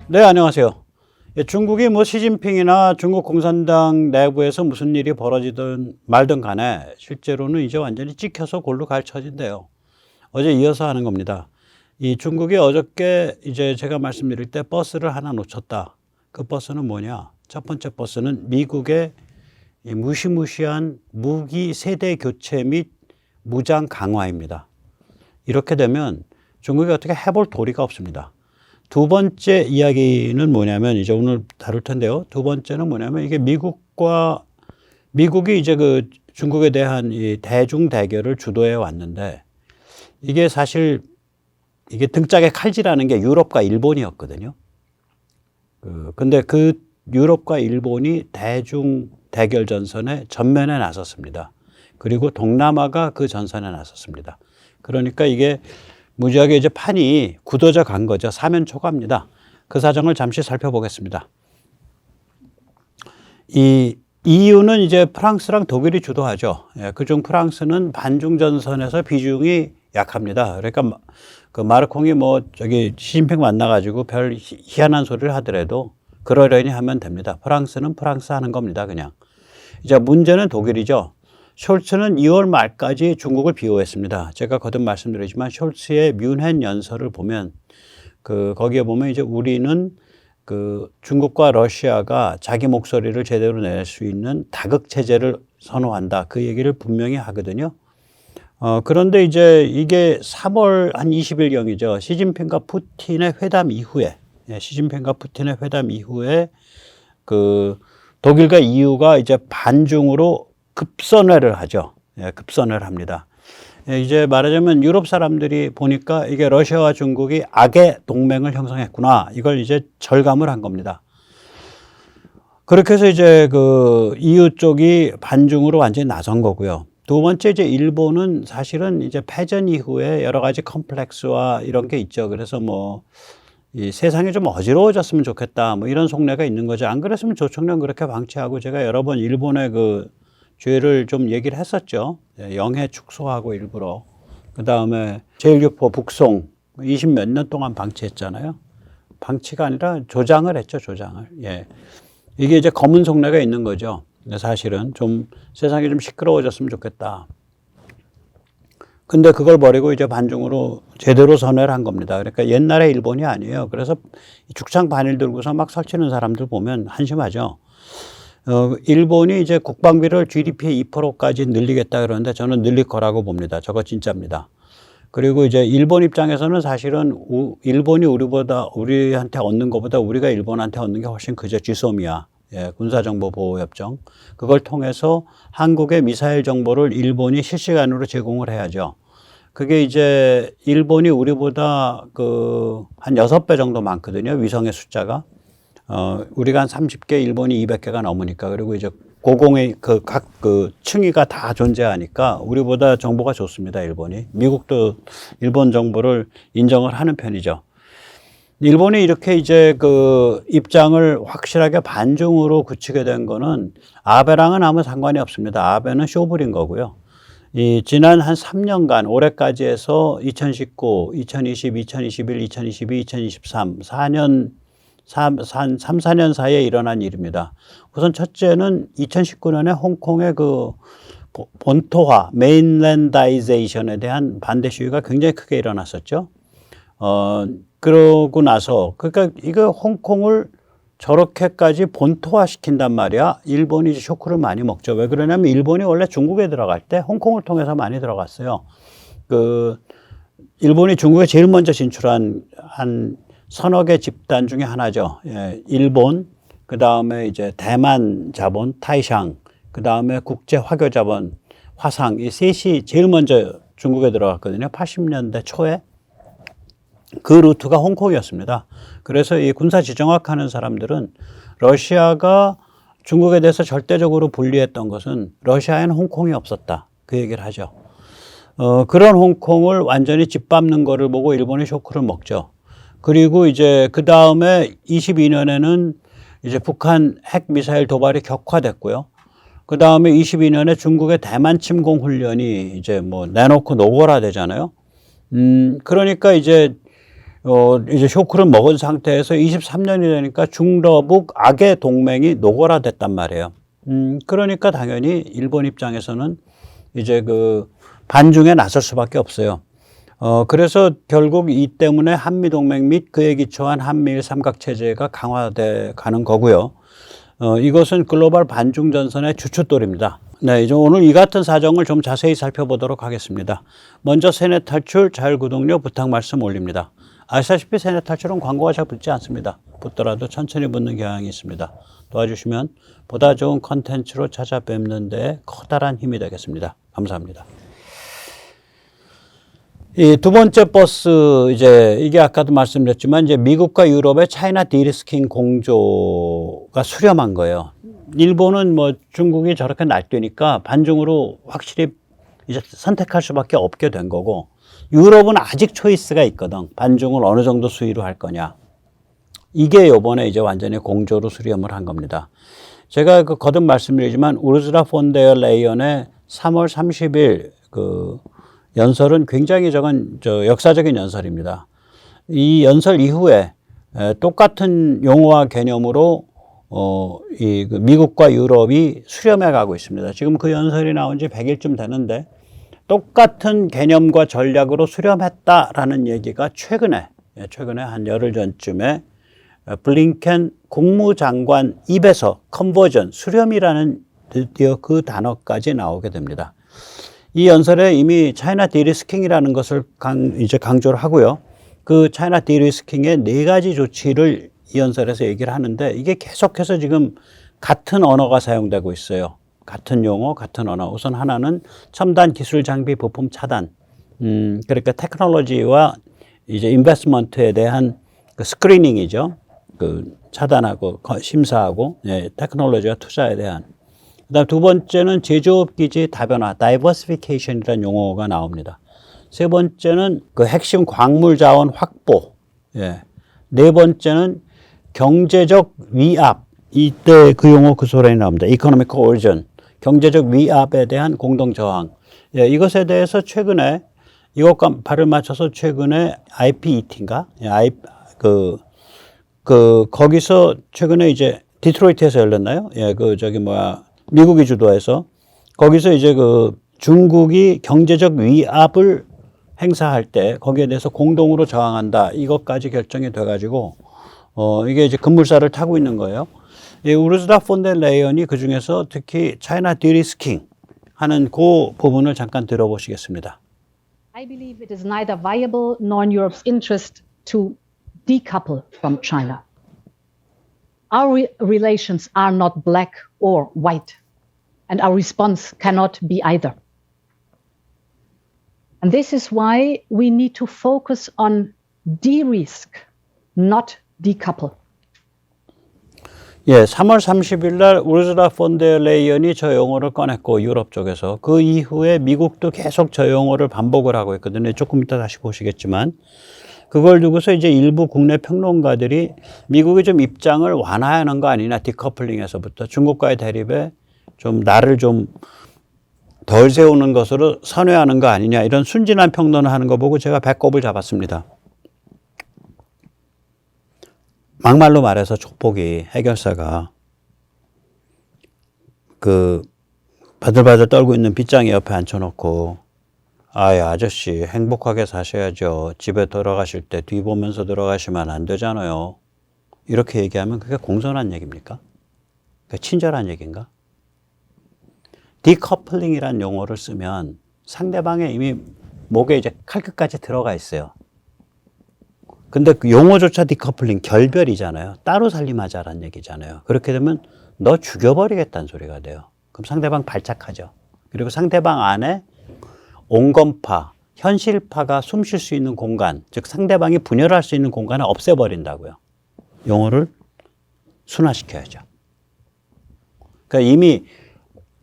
네, 안녕하세요. 예, 중국이 뭐 시진핑이나 중국 공산당 내부에서 무슨 일이 벌어지든 말든 간에 실제로는 이제 완전히 찍혀서 골로 갈 처지인데요. 어제 이어서 하는 겁니다. 이 중국이 어저께 이제 제가 말씀드릴 때 버스를 하나 놓쳤다. 그 버스는 뭐냐? 첫 번째 버스는 미국의 이 무시무시한 무기 세대 교체 및 무장 강화입니다. 이렇게 되면 중국이 어떻게 해볼 도리가 없습니다. 두 번째 이야기는 뭐냐면 이제 오늘 다룰 텐데요. 두 번째는 뭐냐면 이게 미국이 이제 그 중국에 대한 이 대중 대결을 주도해 왔는데 이게 사실 이게 등짝에 칼질하는 게 유럽과 일본이었거든요. 근데 그 유럽과 일본이 대중 대결 전선에 전면에 나섰습니다. 그리고 동남아가 그 전선에 나섰습니다. 그러니까 이게 무지하게 이제 판이 굳어져 간 거죠. 사면초가입니다. 그 사정을 잠시 살펴보겠습니다. 이 EU는 이제 프랑스랑 독일이 주도하죠. 예, 그중 프랑스는 반중 전선에서 비중이 약합니다. 그러니까 그 마르콩이 뭐 저기 시진핑 만나가지고 별 희한한 소리를 하더라도 그러려니 하면 됩니다. 프랑스는 프랑스 하는 겁니다. 그냥. 이제 문제는 독일이죠. 숄츠는 2월 말까지 중국을 비호했습니다. 제가 거듭 말씀드리지만 숄츠의 뮌헨 연설을 보면 거기에 보면 이제 우리는 그 중국과 러시아가 자기 목소리를 제대로 낼 수 있는 다극 체제를 선호한다. 그 얘기를 분명히 하거든요. 그런데 이제 이게 3월 한 20일경이죠. 시진핑과 푸틴의 회담 이후에 그 독일과 EU가 이제 반중으로 급선회를 하죠. 예, 급선회를 합니다. 예, 이제 말하자면 유럽 사람들이 보니까 이게 러시아와 중국이 악의 동맹을 형성했구나. 이걸 이제 절감을 한 겁니다. 그렇게 해서 이제 그 EU 쪽이 반중으로 완전히 나선 거고요. 두 번째 이제 일본은 사실은 이제 패전 이후에 여러 가지 컴플렉스와 이런 게 있죠. 그래서 뭐 이 세상이 좀 어지러워졌으면 좋겠다. 뭐 이런 속내가 있는 거죠. 안 그랬으면 조총련 그렇게 방치하고 제가 여러 번 일본의 그 죄를 좀 얘기를 했었죠. 영해 축소하고 일부러. 그 다음에 제1교포 북송 20 몇 년 동안 방치했잖아요. 방치가 아니라 조장을 했죠, 조장을. 예. 이게 이제 검은 속내가 있는 거죠. 사실은 좀 세상이 좀 시끄러워졌으면 좋겠다. 근데 그걸 버리고 이제 반중으로 제대로 선회를 한 겁니다. 그러니까 옛날의 일본이 아니에요. 그래서 죽창 반일 들고서 막 설치는 사람들 보면 한심하죠. 일본이 이제 국방비를 GDP의 2%까지 늘리겠다 그러는데 저는 늘릴 거라고 봅니다. 저거 진짜입니다. 그리고 이제 일본 입장에서는 사실은 일본이 우리한테 얻는 것보다 우리가 일본한테 얻는 게 훨씬 크죠. GSOMIA. 예, 군사정보보호협정. 그걸 통해서 한국의 미사일 정보를 일본이 실시간으로 제공을 해야죠. 그게 이제 일본이 우리보다 한 6배 정도 많거든요. 위성의 숫자가. 우리가 한 30개, 일본이 200개가 넘으니까. 그리고 이제 고공의 각 층위가 다 존재하니까 우리보다 정보가 좋습니다. 일본이. 미국도 일본 정보를 인정을 하는 편이죠. 일본이 이렇게 이제 그 입장을 확실하게 반중으로 굳히게 된 거는 아베랑은 아무 상관이 없습니다. 아베는 쇼부린 거고요. 이 지난 한 3년간 올해까지 해서 2019, 2020, 2021, 2022, 2023, 4년 4년 사이에 일어난 일입니다. 우선 첫째는 2019년에 홍콩의 그 본토화, 메인랜다이제이션에 대한 반대 시위가 굉장히 크게 일어났었죠. 그러고 나서, 그러니까 이거 홍콩을 저렇게까지 본토화 시킨단 말이야. 일본이 쇼크를 많이 먹죠. 왜 그러냐면 일본이 원래 중국에 들어갈 때 홍콩을 통해서 많이 들어갔어요. 일본이 중국에 제일 먼저 진출한 한 서너 개 집단 중에 하나죠. 예, 일본, 그 다음에 이제 대만 자본, 타이샹, 그 다음에 국제 화교 자본, 화상, 이 셋이 제일 먼저 중국에 들어갔거든요. 80년대 초에. 그 루트가 홍콩이었습니다. 그래서 이 군사 지정학하는 사람들은 러시아가 중국에 대해서 절대적으로 불리했던 것은 러시아에는 홍콩이 없었다. 그 얘기를 하죠. 그런 홍콩을 완전히 짓밟는 거를 보고 일본이 쇼크를 먹죠. 그리고 이제 그 다음에 22년에는 이제 북한 핵 미사일 도발이 격화됐고요. 그 다음에 22년에 중국의 대만 침공 훈련이 이제 뭐 내놓고 노골화 되잖아요. 그러니까 이제 이제 쇼크를 먹은 상태에서 23년이 되니까 중러북 악의 동맹이 노골화됐단 말이에요. 그러니까 당연히 일본 입장에서는 이제 그 반중에 나설 수밖에 없어요. 그래서 결국 이 때문에 한미동맹 및 그에 기초한 한미일 삼각체제가 강화돼 가는 거고요. 이것은 글로벌 반중 전선의 주춧돌입니다. 네, 이제 오늘 이 같은 사정을 좀 자세히 살펴보도록 하겠습니다. 먼저 세뇌 탈출, 자율구독료 부탁 말씀 올립니다. 아시다시피 세뇌 탈출은 광고가 잘 붙지 않습니다. 붙더라도 천천히 붙는 경향이 있습니다. 도와주시면 보다 좋은 컨텐츠로 찾아뵙는 데 커다란 힘이 되겠습니다. 감사합니다. 이 두 번째 버스, 이제 이게 아까도 말씀드렸지만 이제 미국과 유럽의 차이나 디리스킹 공조가 수렴한 거예요. 일본은 뭐 중국이 저렇게 날뛰니까 반중으로 확실히 이제 선택할 수밖에 없게 된 거고, 유럽은 아직 초이스가 있거든. 반중을 어느 정도 수위로 할 거냐. 이게 요번에 이제 완전히 공조로 수렴을 한 겁니다. 제가 그 거듭 말씀드리지만 우르스라 폰데어 레이언의 3월 30일 그 연설은 굉장히 역사적인 연설입니다. 이 연설 이후에 똑같은 용어와 개념으로 그 미국과 유럽이 수렴해 가고 있습니다. 지금 그 연설이 나온 지 100일쯤 되는데 똑같은 개념과 전략으로 수렴했다라는 얘기가 최근에 한 열흘 전쯤에 블링켄 국무장관 입에서 컨버전, 수렴이라는 드디어 그 단어까지 나오게 됩니다. 이 연설에 이미 차이나 디리스킹이라는 것을 이제 강조를 하고요. 그 차이나 디리스킹의 4가지 조치를 이 연설에서 얘기를 하는데 이게 계속해서 지금 같은 언어가 사용되고 있어요. 같은 용어, 같은 언어. 우선 하나는 첨단 기술 장비 부품 차단. 그러니까 테크놀로지와 이제 인베스트먼트에 대한 그 스크리닝이죠. 그 차단하고 심사하고 테크놀로지와 투자에 대한. 그다음 두 번째는 제조업 기지 다변화, 다이버시피케이션이라는 용어가 나옵니다. 세 번째는 그 핵심 광물 자원 확보. 네 번째는 경제적 위압. 이때 그 용어 그 소리가 나옵니다. Economic coercion. 경제적 위압에 대한 공동 저항. 이것에 대해서 최근에 이것과 발을 맞춰서 최근에 IPET인가? 거기서 최근에 이제 디트로이트에서 열렸나요? 미국이 주도해서 거기서 이제 그 중국이 경제적 위압을 행사할 때 거기에 대해서 공동으로 저항한다. 이것까지 결정이 돼가지고 이게 이제 급물살을 타고 있는 거예요. 우르스라 폰데어 레이언이 그 중에서 특히 차이나 디리스킹 하는 그 부분을 잠깐 들어보시겠습니다. I believe it is neither viable nor in Europe's interest to decouple from China. Our relations are not black or white, and our response cannot be either. And this is why we need to focus on de-risk, not decouple. 3월 30일 날 우르스라 폰데어 레이언이 저 용어를 꺼냈고 유럽 쪽에서 그 이후에 미국도 계속 저 용어를 반복을 하고 있거든요. 조금 이따 다시 보시겠지만 그걸 두고서 이제 일부 국내 평론가들이 미국이 좀 입장을 완화하는 거 아니냐, 디커플링에서부터 중국과의 대립에 좀 나를 좀 덜 세우는 것으로 선회하는 거 아니냐, 이런 순진한 평론을 하는 거 보고 제가 배꼽을 잡았습니다. 막말로 말해서 족보기 해결사가 그 바들바들 떨고 있는 빗장이 옆에 앉혀놓고 아저씨 행복하게 사셔야죠. 집에 들어가실 때 뒤 보면서 들어가시면 안 되잖아요. 이렇게 얘기하면 그게 공손한 얘기입니까? 그게 친절한 얘기인가? 디커플링이라는 용어를 쓰면 상대방의 이미 목에 이제 칼끝까지 들어가 있어요. 근데 그 용어조차 디커플링, 결별이잖아요. 따로 살림하자라는 얘기잖아요. 그렇게 되면 너 죽여버리겠다는 소리가 돼요. 그럼 상대방 발작하죠. 그리고 상대방 안에 온건파, 현실파가 숨 쉴 수 있는 공간, 즉 상대방이 분열할 수 있는 공간을 없애버린다고요. 용어를 순화시켜야죠. 그러니까 이미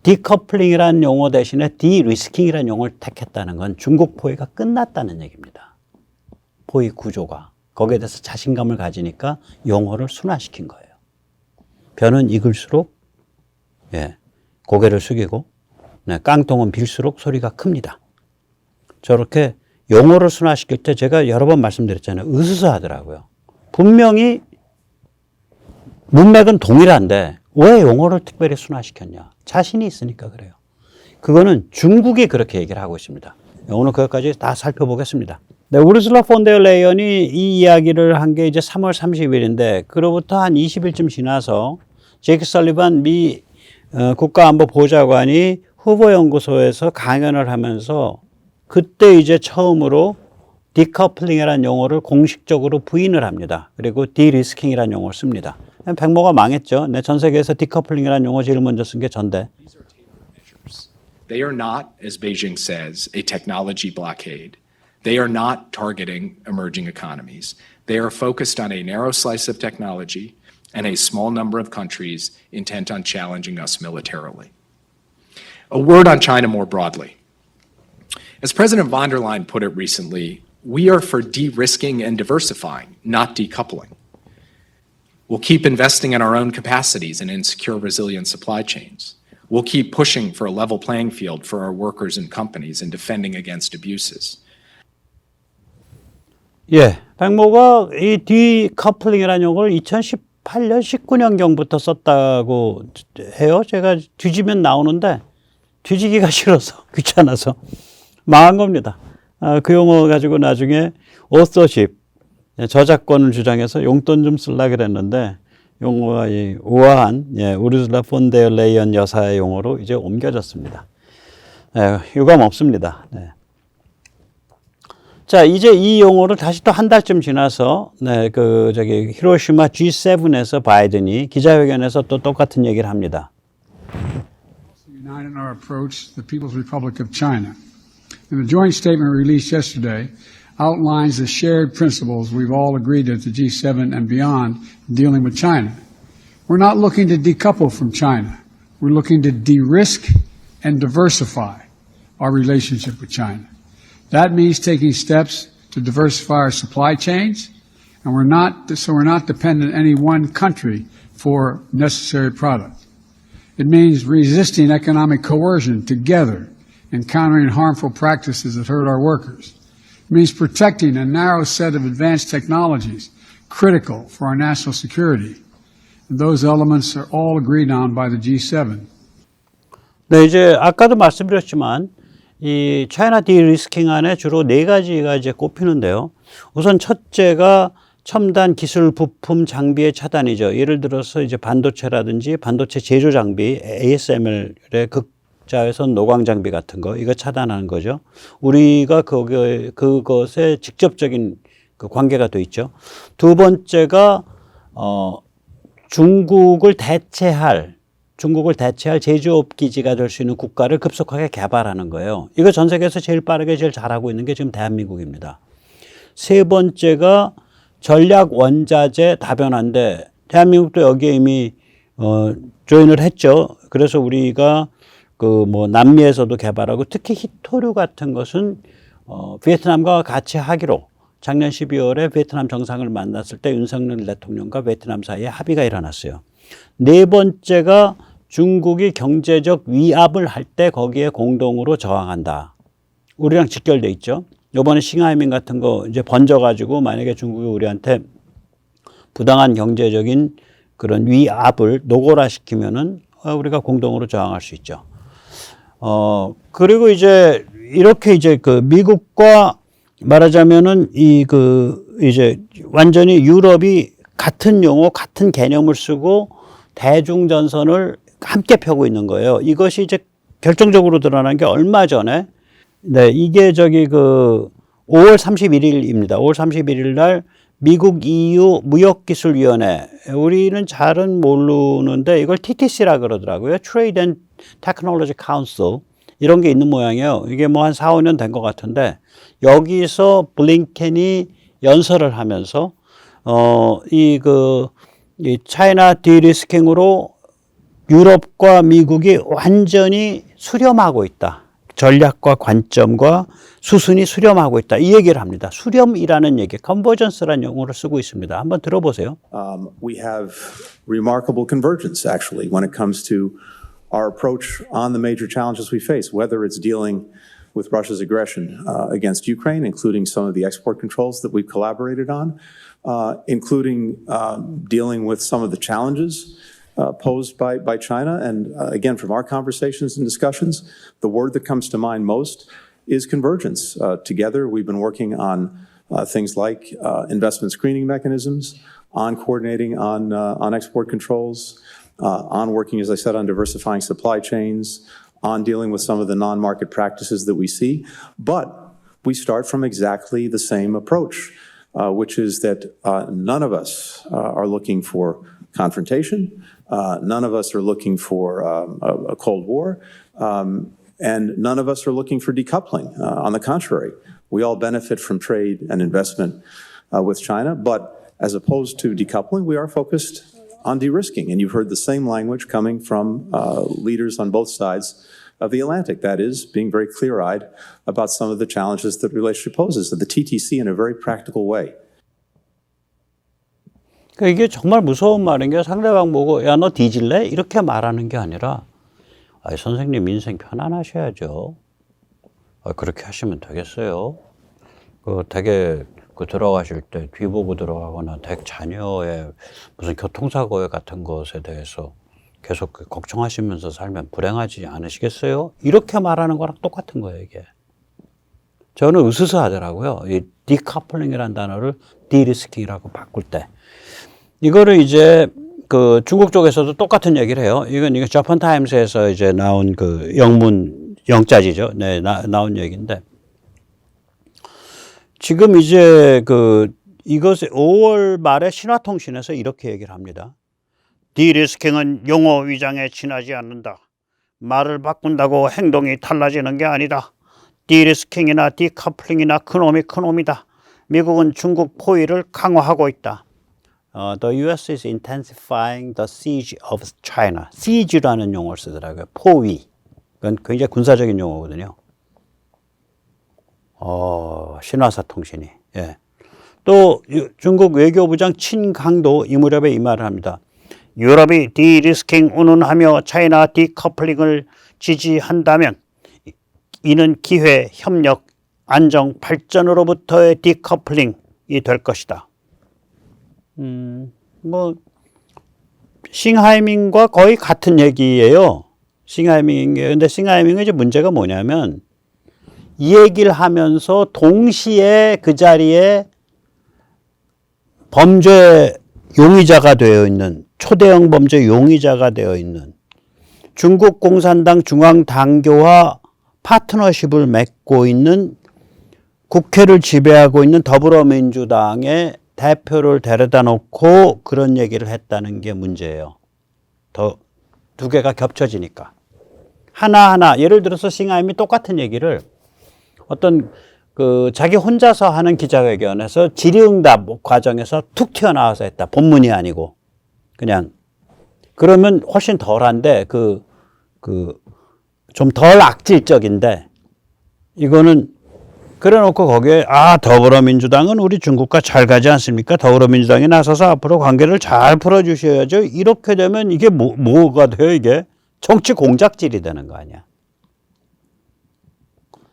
디커플링이라는 용어 대신에 디리스킹이라는 용어를 택했다는 건 중국 포위가 끝났다는 얘기입니다. 포위 구조가. 거기에 대해서 자신감을 가지니까 용어를 순화시킨 거예요. 변은 익을수록 고개를 숙이고 깡통은 빌수록 소리가 큽니다. 저렇게 용어를 순화시킬 때 제가 여러 번 말씀드렸잖아요. 으스스하더라고요. 분명히 문맥은 동일한데 왜 용어를 특별히 순화시켰냐. 자신이 있으니까 그래요. 그거는 중국이 그렇게 얘기를 하고 있습니다. 오늘 그것까지 다 살펴보겠습니다. 네, 우르슬라 폰데어 레이언이 이 이야기를 한 게 이제 3월 30일인데 그로부터 한 20일쯤 지나서 제이크 설리반 미 국가안보보좌관이 후보연구소에서 강연을 하면서 그때 이제 처음으로 디커플링이라는 용어를 공식적으로 부인을 합니다. 그리고 디리스킹이라는 용어를 씁니다. 백모가 망했죠. 네, 전 세계에서 디커플링이라는 용어 제일 먼저 쓴 게 전데. They are not, as Beijing says, a technology blockade. They are not targeting emerging economies. They are focused on a narrow slice of technology and a small number of countries intent on challenging us militarily. A word on China more broadly. As President von der Leyen put it recently, we are for de-risking and diversifying, not decoupling. We'll keep investing in our own capacities and in secure, resilient supply chains. We'll keep pushing for a level playing field for our workers and companies and defending against abuses. 예, 백모가 이 디커플링이라는 용어를 2018년, 19년경부터 썼다고 해요. 제가 뒤지면 나오는데 뒤지기가 싫어서 귀찮아서 망한 겁니다. 그 용어 가지고 나중에 오서십, 저작권을 주장해서 용돈 좀 쓰려고 그랬는데 용어가 이 우아한 우르슬라 폰데어 레이언 여사의 용어로 이제 옮겨졌습니다. 유감 없습니다. 네. 자, 이제 이 용어를 다시 또 한 달쯤 지나서 히로시마 G7에서 바이든이 기자회견에서 또 똑같은 얘기를 합니다. United in our approach to the People's Republic of China. And the joint statement released yesterday outlines the shared principles we've all agreed at the G7 and beyond dealing with China. We're not looking to decouple from China. We're looking to de-risk and diversify our relationship with China. That means taking steps to diversify our supply chains, and we're not dependent on any one country for necessary products. It means resisting economic coercion together and countering harmful practices that hurt our workers. It means protecting a narrow set of advanced technologies critical for our national security. And those elements are all agreed on by the G7. 네, 이제 아까도 말씀드렸지만 이 차이나 디리스킹 안에 주로 네 가지가 이제 꼽히는데요. 우선 첫째가 첨단 기술 부품 장비의 차단이죠. 예를 들어서 이제 반도체라든지 반도체 제조 장비, ASML의 극자외선 노광 장비 같은 거, 이거 차단하는 거죠. 우리가 그것에 직접적인 그 관계가 돼 있죠. 두 번째가 중국을 대체할 제조업 기지가 될 수 있는 국가를 급속하게 개발하는 거예요. 이거 전 세계에서 제일 빠르게 제일 잘하고 있는 게 지금 대한민국입니다. 세 번째가 전략 원자재 다변화인데 대한민국도 여기에 이미 조인을 했죠. 그래서 우리가 남미에서도 개발하고 특히 히토류 같은 것은 베트남과 같이 하기로 작년 12월에 베트남 정상을 만났을 때 윤석열 대통령과 베트남 사이에 합의가 일어났어요. 네 번째가 중국이 경제적 위압을 할 때 거기에 공동으로 저항한다. 우리랑 직결돼 있죠. 이번에 싱하이밍 같은 거 이제 번져가지고 만약에 중국이 우리한테 부당한 경제적인 그런 위압을 노골화시키면은 우리가 공동으로 저항할 수 있죠. 그리고 이제 이렇게 이제 그 미국과 말하자면은 이제 완전히 유럽이 같은 용어, 같은 개념을 쓰고 대중전선을 함께 펴고 있는 거예요. 이것이 이제 결정적으로 드러난 게 얼마 전에, 네, 이게 5월 31일입니다. 5월 31일 날 미국 EU 무역기술위원회, 우리는 잘은 모르는데 이걸 TTC라 그러더라고요. Trade and Technology Council. 이런 게 있는 모양이에요. 이게 뭐 한 4, 5년 된 것 같은데 여기서 블링켄이 연설을 하면서 이 차이나 디리스킹으로 유럽과 미국이 완전히 수렴하고 있다. 전략과 관점과 수순이 수렴하고 있다. 이 얘기를 합니다. 수렴이라는 얘기, 컨버전스라는 용어를 쓰고 있습니다. 한번 들어보세요. We have remarkable convergence, actually, when it comes to our approach on the major challenges we face, whether it's dealing with Russia's aggression against Ukraine, including some of the export controls that we've collaborated on, including dealing with some of the challenges posed by China. And again, from our conversations and discussions, the word that comes to mind most is convergence. Together, we've been working on things like investment screening mechanisms, on coordinating on export controls, on working, as I said, on diversifying supply chains, on dealing with some of the non-market practices that we see. But we start from exactly the same approach, which is that none of us are looking for confrontation. None of us are looking for a Cold War. And none of us are looking for decoupling. On the contrary, we all benefit from trade and investment with China. But as opposed to decoupling, we are focused on de-risking. And you've heard the same language coming from leaders on both sides of the Atlantic. That is, being very clear-eyed about some of the challenges that the relationship poses. So the TTC in a very practical way. 그러니까 이게 정말 무서운 말인 게 상대방 보고 야, 너 뒤질래? 이렇게 말하는 게 아니라 선생님 인생 편안하셔야죠. 그렇게 하시면 되겠어요. 되게 들어가실 때 뒤보고 들어가거나 자녀의 무슨 교통사고 같은 것에 대해서 계속 걱정하시면서 살면 불행하지 않으시겠어요? 이렇게 말하는 거랑 똑같은 거예요, 이게. 저는 으스스 하더라고요. 이 디커플링이라는 단어를 디리스킹이라고 바꿀 때. 이거를 이제 중국 쪽에서도 똑같은 얘기를 해요. 이건 자판 타임스에서 이제 나온 영문 영자지죠. 네, 나온 얘기인데. 지금 이제 이것이 5월 말에 신화통신에서 이렇게 얘기를 합니다. 디리스킹은 용어 위장에 지나지 않는다. 말을 바꾼다고 행동이 달라지는 게 아니다. 디리스킹이나 디커플링이나 큰놈이다. 미국은 중국 포위를 강화하고 있다. The U.S. is intensifying the siege of China. siege라는 용어를 쓰더라고요. 포위. 그건 굉장히 군사적인 용어거든요. 신화사 통신이. 예. 또 중국 외교부장 친강도 이 무렵에 이 말을 합니다. 유럽이 디리스킹 운운하며 차이나 디커플링을 지지한다면 이는 기회, 협력, 안정, 발전으로부터의 디커플링이 될 것이다. 싱하이밍과 거의 같은 얘기예요. 근데 싱하이밍의 이제 문제가 뭐냐면 이 얘기를 하면서 동시에 그 자리에 범죄 용의자가 되어 있는, 초대형 범죄 용의자가 되어 있는 중국 공산당 중앙당교와 파트너십을 맺고 있는 국회를 지배하고 있는 더불어민주당의 대표를 데려다 놓고 그런 얘기를 했다는 게 문제예요. 두 개가 겹쳐지니까. 하나하나, 예를 들어서 싱하임이 똑같은 얘기를 어떤 자기 혼자서 하는 기자회견에서 질의응답 과정에서 툭 튀어나와서 했다. 본문이 아니고. 그냥. 그러면 훨씬 덜한데, 좀 덜 악질적인데, 이거는 그래 놓고 거기에, 더불어민주당은 우리 중국과 잘 가지 않습니까? 더불어민주당이 나서서 앞으로 관계를 잘 풀어주셔야죠. 이렇게 되면 이게 뭐가 돼요, 이게? 정치 공작질이 되는 거 아니야.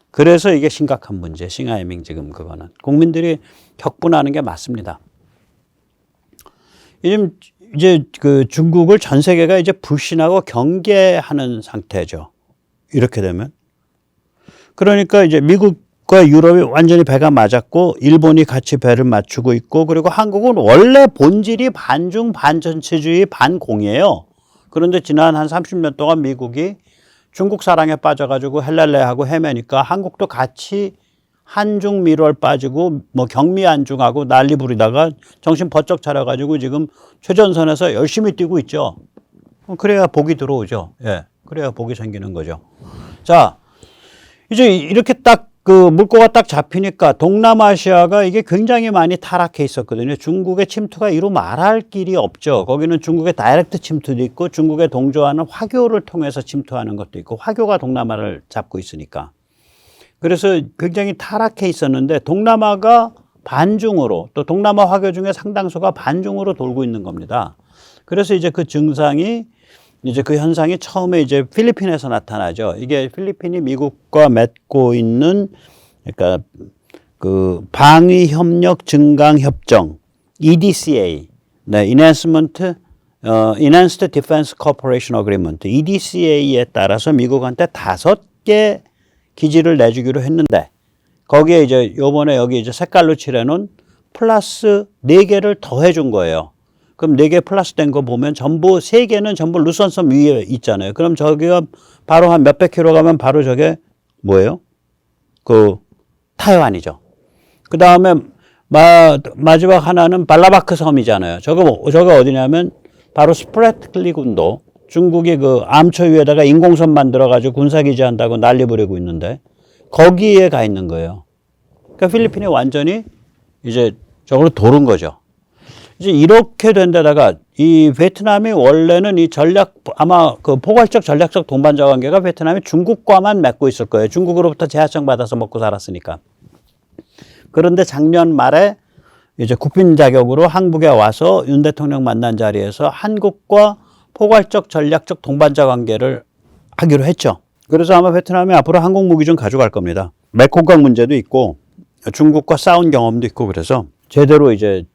그래서 이게 심각한 문제, 싱하이밍 지금 그거는. 국민들이 격분하는 게 맞습니다. 이제 중국을 전 세계가 이제 불신하고 경계하는 상태죠. 이렇게 되면. 그러니까 이제 미국과 유럽이 완전히 배가 맞았고, 일본이 같이 배를 맞추고 있고, 그리고 한국은 원래 본질이 반중, 반전체주의, 반공이에요. 그런데 지난 한 30년 동안 미국이 중국 사랑에 빠져가지고 헬랄레하고 헤매니까 한국도 같이 한중 밀월 빠지고 경미 안중하고 난리 부리다가 정신 번쩍 차려가지고 지금 최전선에서 열심히 뛰고 있죠. 그래야 복이 들어오죠. 예, 그래야 복이 생기는 거죠. 자, 이제 이렇게 딱 물꼬가 딱 잡히니까 동남아시아가 이게 굉장히 많이 타락해 있었거든요. 중국의 침투가 이루 말할 길이 없죠. 거기는 중국의 다이렉트 침투도 있고 중국에 동조하는 화교를 통해서 침투하는 것도 있고 화교가 동남아를 잡고 있으니까. 그래서 굉장히 타락해 있었는데 동남아가 반중으로 또 동남아 화교 중에 상당수가 반중으로 돌고 있는 겁니다. 그래서 이제 그 증상이 이제 그 현상이 처음에 이제 필리핀에서 나타나죠. 이게 필리핀이 미국과 맺고 있는 그러니까 그 방위 협력 증강 협정 EDCA, 네, Enhanced Defense Cooperation Agreement EDCA에 따라서 미국한테 5개 기지를 내주기로 했는데 거기에 이제 요번에 여기 이제 색깔로 칠해놓은 플러스 4개를 더해 준 거예요. 그럼 4개 플러스 된 거 보면 전부 3개는 전부 루선섬 위에 있잖아요. 그럼 저기가 바로 한 몇백 킬로 가면 바로 저게 뭐예요? 그 타이완이죠. 그 다음에 마지막 하나는 발라바크 섬이잖아요. 저거 어디냐면 바로 스프래틀리 군도 중국이 그 암초 위에다가 인공섬 만들어가지고 군사기지 한다고 난리 부리고 있는데 거기에 가 있는 거예요. 그러니까 필리핀이 완전히 이제 저걸로 도른 거죠. 이제 이렇게 된 데다가 이 베트남이 원래는 이 아마 그 포괄적 전략적 동반자 관계가 베트남이 중국과만 맺고 있을 거예요. 중국으로부터 제하청 받아서 먹고 살았으니까. 그런데 작년 말에 이제 국빈 자격으로 한국에 와서 윤 대통령 만난 자리에서 한국과 포괄적 전략적 동반자 관계를 하기로 했죠. 그래서 아마 베트남이 앞으로 한국 무기 좀 가져갈 겁니다. 메콩강 문제도 있고 중국과 싸운 경험도 있고 그래서 제대로 이제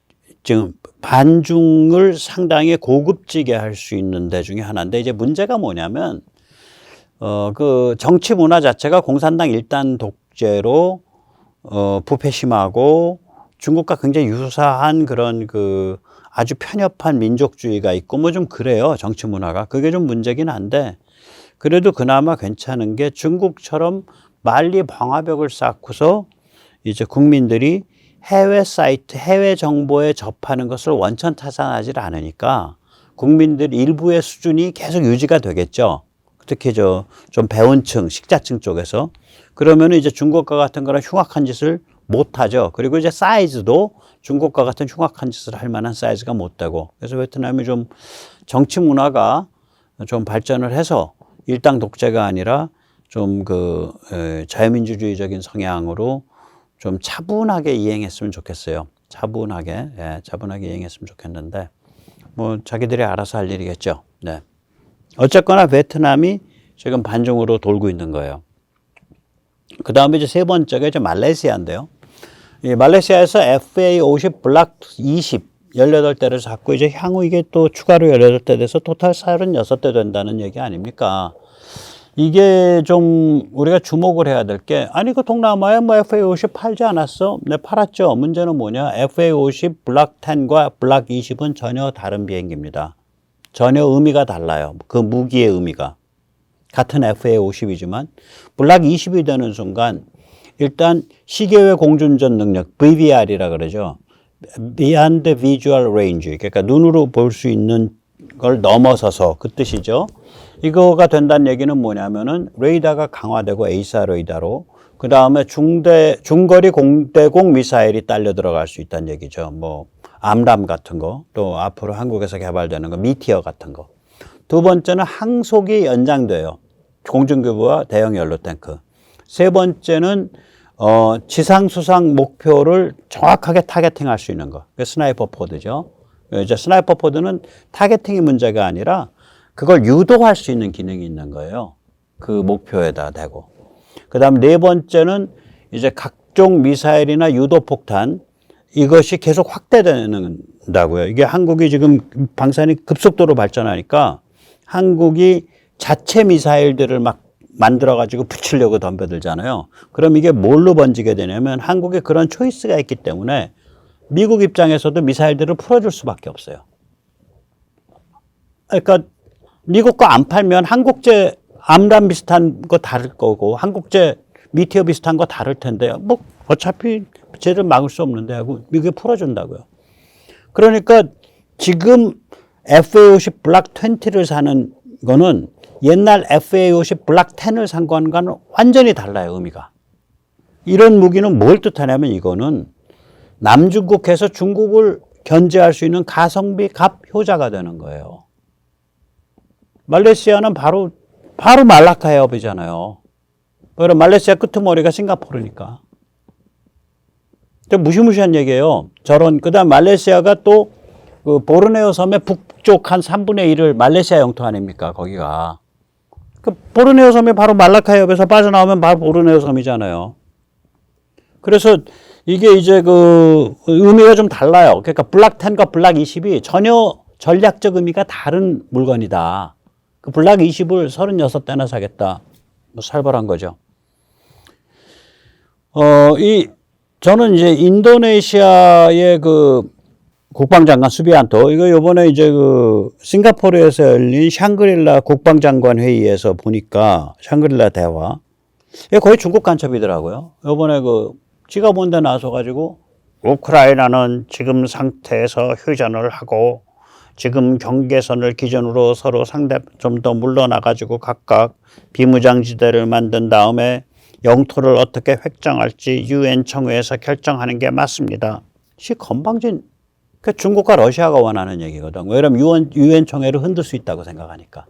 지금 반중을 상당히 고급지게 할 수 있는 데 중에 하나인데 이제 문제가 뭐냐면 그 정치 문화 자체가 공산당 일단 독재로 부패 심하고 중국과 굉장히 유사한 그런 그 아주 편협한 민족주의가 있고 뭐 좀 그래요. 정치 문화가. 그게 좀 문제긴 한데 그래도 그나마 괜찮은 게 중국처럼 만리 방화벽을 쌓고서 이제 국민들이 해외 사이트, 해외 정보에 접하는 것을 원천타산하지 않으니까 국민들 일부의 수준이 계속 유지가 되겠죠. 특히 좀 배운 층, 식자층 쪽에서. 그러면 이제 중국과 같은 거랑 흉악한 짓을 못 하죠. 그리고 이제 사이즈도 중국과 같은 흉악한 짓을 할 만한 사이즈가 못 되고. 그래서 베트남이 좀 정치 문화가 좀 발전을 해서 일당 독재가 아니라 좀 그 자유민주주의적인 성향으로 좀 차분하게 이행했으면 좋겠어요. 차분하게 이행했으면 좋겠는데 뭐 자기들이 알아서 할 일이겠죠. 네. 어쨌거나 베트남이 지금 반중으로 돌고 있는 거예요. 그 다음에 이제 세 번째가 이제 말레이시아인데요. 이 말레이시아에서 FA50 블락 20 18대를 잡고 이제 향후 이게 또 추가로 18대 돼서 토탈 36대 된다는 얘기 아닙니까? 이게 좀 우리가 주목을 해야 될 게 아니 그 동남아에 뭐 FA50 팔지 않았어? 네, 팔았죠. 문제는 뭐냐? FA50 블락 10과 블락 20은 전혀 다른 비행기입니다. 전혀 의미가 달라요. 그 무기의 의미가. 같은 FA50이지만 블락 20이 되는 순간 일단 시계외 공중전 능력 BVR이라 그러죠. Beyond Visual Range. 그러니까 눈으로 볼 수 있는 걸 넘어서서 그 뜻이죠. 이거가 된다는 얘기는 뭐냐면은 레이더가 강화되고 에이사 레이더로 그 다음에 중거리 공대공 미사일이 딸려 들어갈 수 있다는 얘기죠. 뭐 암람 같은 거, 또 앞으로 한국에서 개발되는 거, 미티어 같은 거. 두 번째는 항속이 연장돼요. 공중교부와 대형 연료탱크. 세 번째는 지상 수상 목표를 정확하게 타겟팅할 수 있는 거. 스나이퍼 포드죠. 이제 스나이퍼 포드는 타겟팅이 문제가 아니라 그걸 유도할 수 있는 기능이 있는 거예요. 그 목표에다 대고. 그 다음 네 번째는 이제 각종 미사일이나 유도폭탄 이것이 계속 확대된다고요. 이게 한국이 지금 방산이 급속도로 발전하니까 한국이 자체 미사일들을 막 만들어가지고 붙이려고 덤벼들잖아요. 그럼 이게 뭘로 번지게 되냐면 한국에 그런 초이스가 있기 때문에 미국 입장에서도 미사일들을 풀어줄 수밖에 없어요. 그러니까 미국과 안 팔면 한국제 암람 비슷한 거 다를 거고 한국제 미티어 비슷한 거 다를 텐데 뭐 어차피 쟤를 막을 수 없는데 하고 미국이 풀어준다고요. 그러니까 지금 FA50 블락 20를 사는 거는 옛날 FA50 블락 10을 산 거와는 완전히 달라요, 의미가. 이런 무기는 뭘 뜻하냐면 이거는 남중국해에서 중국을 견제할 수 있는 가성비 갑 효자가 되는 거예요. 말레이시아는 바로 말라카 해협이잖아요. 그럼 말레이시아 끄트머리가 싱가포르니까. 무시무시한 얘기예요. 그 다음 말레이시아가 또 그 보르네오 섬의 북쪽 한 3분의 1을 말레이시아 영토 아닙니까? 거기가. 그 보르네오 섬이 바로 말라카 협에서 빠져나오면 바로 보르네오 섬이잖아요. 그래서 이게 이제 그 의미가 좀 달라요. 그러니까 블락 10과 블락 20이 전혀 전략적 의미가 다른 물건이다. 그 블락 20을 36대나 사겠다. 뭐 살벌한 거죠. 저는 이제 인도네시아의 그 국방장관 수비안토, 이거 요번에 이제 그 싱가포르에서 열린 샹그릴라 국방장관 회의에서 보니까 샹그릴라 대화, 이게 거의 중국 간첩이더라고요. 요번에 그 지가 뭔데 나서가지고 우크라이나는 지금 상태에서 휴전을 하고 지금 경계선을 기준으로 서로 상대 좀 더 물러나가지고 각각 비무장지대를 만든 다음에 영토를 어떻게 획정할지 유엔 청회에서 결정하는 게 맞습니다. 시 건방진, 그 중국과 러시아가 원하는 얘기거든. 왜냐면 유엔 청회를 흔들 수 있다고 생각하니까.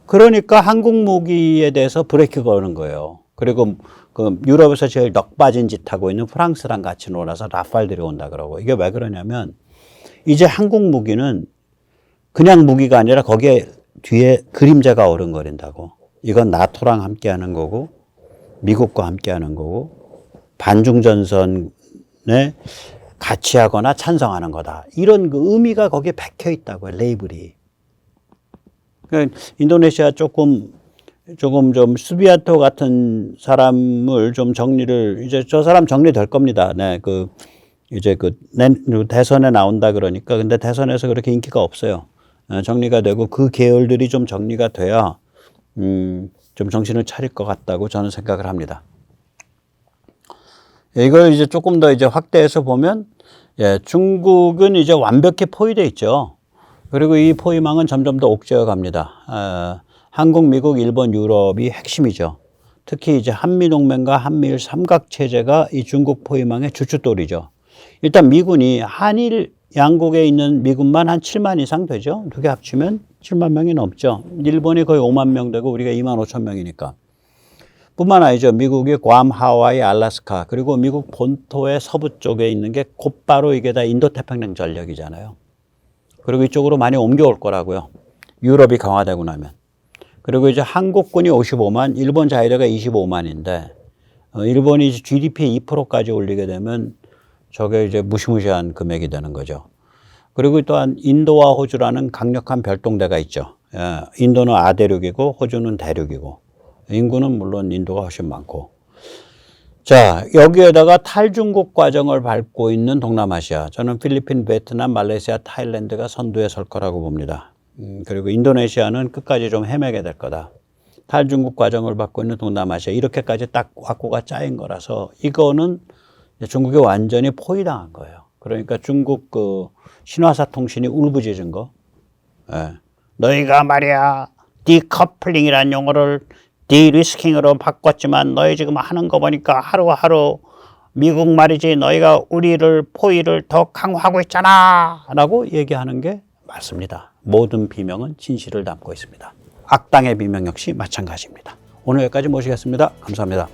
그러니까 한국 무기에 대해서 브레이크 거는 거예요. 그리고 그 유럽에서 제일 넋 빠진 짓 하고 있는 프랑스랑 같이 놀아서 라팔들이 온다 그러고. 이게 왜 그러냐면 이제 한국 무기는 그냥 무기가 아니라 거기에 뒤에 그림자가 어른거린다고. 이건 나토랑 함께 하는 거고 미국과 함께 하는 거고 반중전선에 같이 하거나 찬성하는 거다. 이런 그 의미가 거기에 박혀 있다고요. 레이블이. 그러니까 인도네시아 조금 좀 수비아토 같은 사람을 좀 정리를, 이제 저 사람 정리될 겁니다. 네, 이제 대선에 나온다 그러니까. 근데 대선에서 그렇게 인기가 없어요. 정리가 되고 그 계열들이 좀 정리가 돼야 좀 정신을 차릴 것 같다고 저는 생각을 합니다. 이걸 이제 조금 더 이제 확대해서 보면, 예, 중국은 이제 완벽히 포위되어 있죠. 그리고 이 포위망은 점점 더 옥죄어 갑니다. 한국, 미국, 일본, 유럽이 핵심이죠. 특히 이제 한미동맹과 한미일 삼각체제가 이 중국 포위망의 주춧돌이죠. 일단 미군이 한일 양국에 있는 미군만 한 7만 이상 되죠. 두 개 합치면 7만 명이 넘죠. 일본이 거의 5만 명 되고 우리가 2만 5천 명이니까. 뿐만 아니죠. 미국이 괌, 하와이, 알래스카, 그리고 미국 본토의 서부 쪽에 있는 게 곧바로 이게 다 인도태평양 전력이잖아요. 그리고 이쪽으로 많이 옮겨올 거라고요. 유럽이 강화되고 나면. 그리고 이제 한국군이 55만, 일본 자위대가 25만인데, 일본이 GDP 2%까지 올리게 되면 저게 이제 무시무시한 금액이 되는 거죠. 그리고 또한 인도와 호주라는 강력한 별동대가 있죠. 인도는 아대륙이고 호주는 대륙이고, 인구는 물론 인도가 훨씬 많고. 자, 여기에다가 탈중국 과정을 밟고 있는 동남아시아. 저는 필리핀, 베트남, 말레이시아, 타일랜드가 선두에 설 거라고 봅니다. 그리고 인도네시아는 끝까지 좀 헤매게 될 거다. 탈중국 과정을 밟고 있는 동남아시아. 이렇게까지 딱 확고가 짜인 거라서 이거는 중국이 완전히 포위당한 거예요. 그러니까 중국 그 신화사 통신이 울부짖은 거. 예. 너희가 말이야, 디커플링이라는 용어를 디리스킹으로 바꿨지만 너희 지금 하는 거 보니까 하루하루 미국 말이지 너희가 우리를 포위를 더 강화하고 있잖아 라고 얘기하는 게 맞습니다. 모든 비명은 진실을 담고 있습니다. 악당의 비명 역시 마찬가지입니다. 오늘 여기까지 모시겠습니다. 감사합니다.